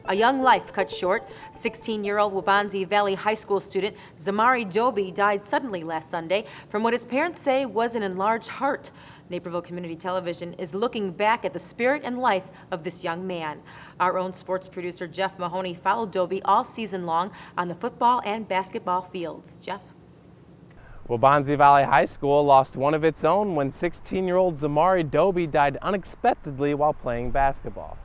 A young life cut short. 16-year-old Waubonsie Valley High School student Zamari Doby died suddenly last Sunday from what his parents say was an enlarged heart. Naperville Community Television is looking back at the spirit and life of this young man. Our own sports producer Jeff Mahoney followed Doby all season long on the football and basketball fields. Jeff? Waubonsie Valley High School lost one of its own when 16-year-old Zamari Doby died unexpectedly while playing basketball.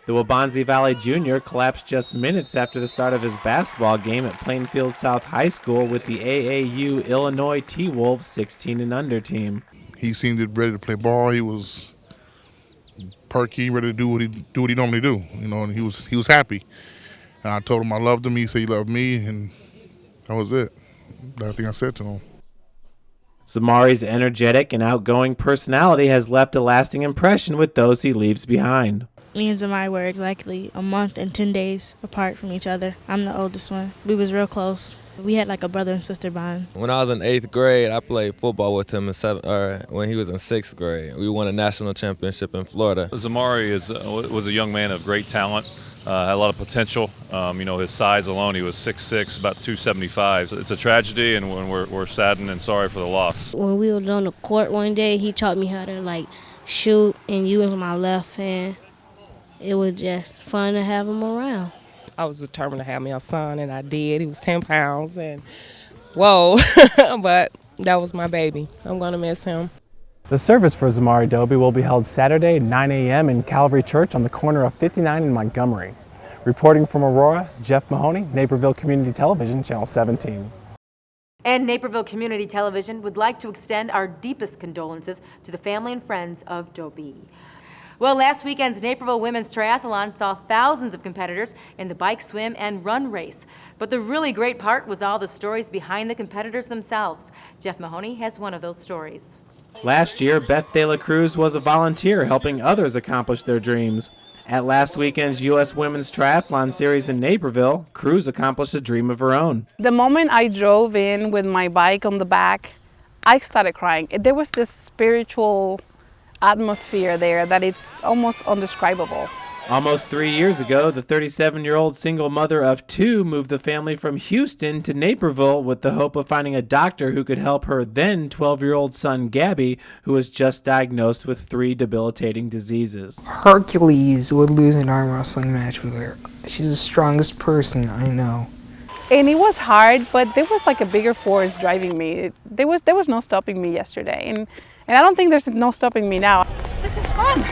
The Waubonsie Valley junior collapsed just minutes after the start of his basketball game at Plainfield South High School with the AAU Illinois T-Wolves 16 and under team. He seemed ready to play ball. He was perky, ready to do what he normally do. You know, and he was happy. And I told him I loved him. He said he loved me, and that was it. That's the thing I said to him. Zamari's energetic and outgoing personality has left a lasting impression with those he leaves behind. Me and Zamari were exactly a month and 10 days apart from each other. I'm the oldest one. We was real close. We had like a brother and sister bond. When I was in 8th grade, I played football with him when he was in 6th grade. We won a national championship in Florida. Zamari was a young man of great talent. Had a lot of potential. You know, his size alone, he was 6'6", about 275. It's a tragedy, and we're saddened and sorry for the loss. When we was on the court one day, he taught me how to shoot and use my left hand. It was just fun to have him around. I was determined to have me a son, and I did. He was 10 pounds, and whoa, but that was my baby. I'm going to miss him. The service for Zamari Doby will be held Saturday at 9 a.m. in Calvary Church on the corner of 59 and Montgomery. Reporting from Aurora, Jeff Mahoney, Naperville Community Television, Channel 17. And Naperville Community Television would like to extend our deepest condolences to the family and friends of Doby. Well, last weekend's Naperville Women's Triathlon saw thousands of competitors in the bike, swim, and run race. But the really great part was all the stories behind the competitors themselves. Jeff Mahoney has one of those stories. Last year, Beth De La Cruz was a volunteer helping others accomplish their dreams. At last weekend's U.S. Women's Triathlon Series in Naperville, Cruz accomplished a dream of her own. The moment I drove in with my bike on the back, I started crying. There was this spiritual atmosphere there that it's almost indescribable. Almost 3 years ago, the 37-year-old single mother of two moved the family from Houston to Naperville with the hope of finding a doctor who could help her then 12-year-old son Gabby, who was just diagnosed with 3 debilitating diseases. Hercules would lose an arm wrestling match with her. She's the strongest person I know. And it was hard, but there was a bigger force driving me. There was no stopping me yesterday, and I don't think there's no stopping me now. This is fun.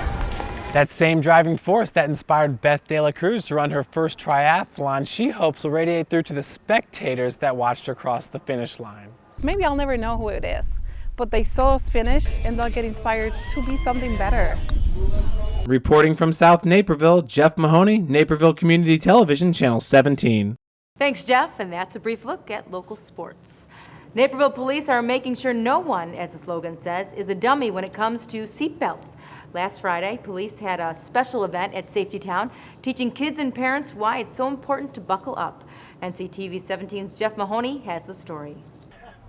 That same driving force that inspired Beth De La Cruz to run her first triathlon, she hopes will radiate through to the spectators that watched her cross the finish line. Maybe I'll never know who it is, but they saw us finish and they'll get inspired to be something better. Reporting from South Naperville, Jeff Mahoney, Naperville Community Television, Channel 17. Thanks, Jeff, and that's a brief look at local sports. Naperville police are making sure no one, as the slogan says, is a dummy when it comes to seatbelts. Last Friday, police had a special event at Safety Town teaching kids and parents why it's so important to buckle up. NCTV 17's Jeff Mahoney has the story.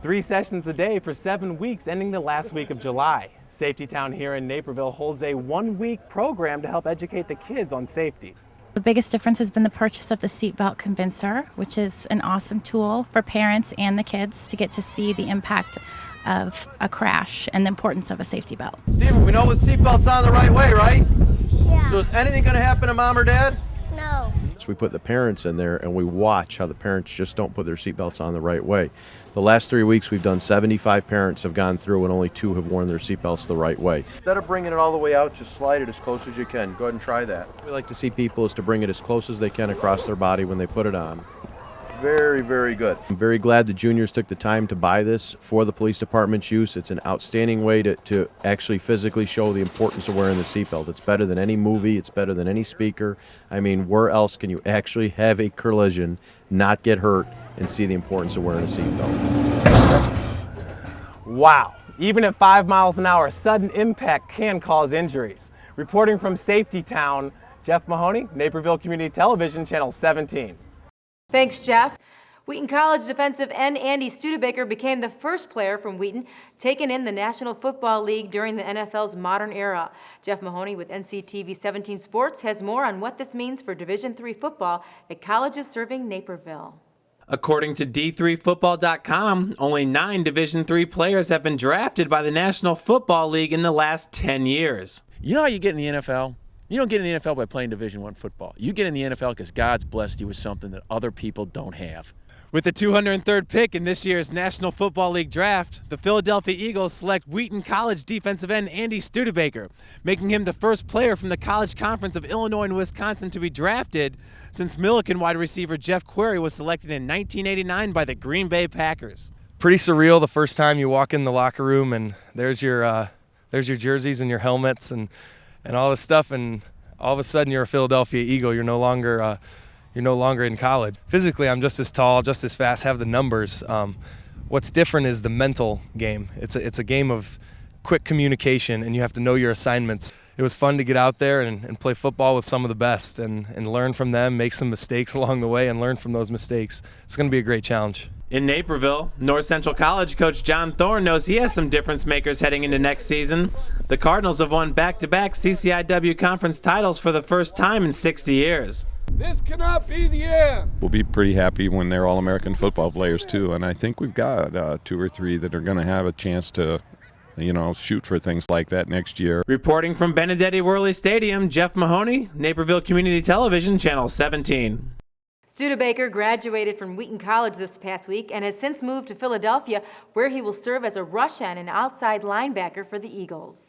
3 sessions a day for 7 weeks, ending the last week of July. Safety Town here in Naperville holds a 1-week program to help educate the kids on safety. The biggest difference has been the purchase of the seatbelt convincer, which is an awesome tool for parents and the kids to get to see the impact of a crash and the importance of a safety belt. Steven, we know with seatbelts on the right way, right? Yeah. So is anything going to happen to mom or dad? No. So we put the parents in there and we watch how the parents just don't put their seatbelts on the right way. The last 3 weeks we've done 75 parents have gone through and only 2 have worn their seatbelts the right way. Instead of bringing it all the way out, just slide it as close as you can. Go ahead and try that. We like to see people is to bring it as close as they can across their body when they put it on. Very, very good. I'm very glad the juniors took the time to buy this for the police department's use. It's an outstanding way to actually physically show the importance of wearing the seatbelt. It's better than any movie. It's better than any speaker. I mean, where else can you actually have a collision, not get hurt, and see the importance of wearing a seatbelt? Wow. Even at 5 miles an hour, sudden impact can cause injuries. Reporting from Safety Town, Jeff Mahoney, Naperville Community Television, Channel 17. Thanks, Jeff. Wheaton College defensive end Andy Studebaker became the first player from Wheaton taken in the National Football League during the NFL's modern era. Jeff Mahoney with NCTV 17 Sports has more on what this means for Division III football at colleges serving Naperville. According to D3Football.com, only 9 Division III players have been drafted by the National Football League in the last 10 years. You know how you get in the NFL? You don't get in the NFL by playing Division I football. You get in the NFL because God's blessed you with something that other people don't have. With the 203rd pick in this year's National Football League draft, the Philadelphia Eagles select Wheaton College defensive end Andy Studebaker, making him the first player from the College Conference of Illinois and Wisconsin to be drafted since Milliken wide receiver Jeff Query was selected in 1989 by the Green Bay Packers. Pretty surreal the first time you walk in the locker room and there's your jerseys and your helmets and all this stuff, and all of a sudden you're a Philadelphia Eagle. You're no longer in college. Physically, I'm just as tall, just as fast, have the numbers. What's different is the mental game. It's a game of quick communication, and you have to know your assignments. It was fun to get out there and play football with some of the best and learn from them, make some mistakes along the way, and learn from those mistakes. It's going to be a great challenge. In Naperville, North Central College coach John Thorne knows he has some difference makers heading into next season. The Cardinals have won back-to-back CCIW conference titles for the first time in 60 years. This cannot be the end. We'll be pretty happy when they're All-American football players, too. And I think we've got 2 or 3 that are going to have a chance to, shoot for things like that next year. Reporting from Benedetti Worley Stadium, Jeff Mahoney, Naperville Community Television, Channel 17. Studebaker graduated from Wheaton College this past week and has since moved to Philadelphia, where he will serve as a rush end and outside linebacker for the Eagles.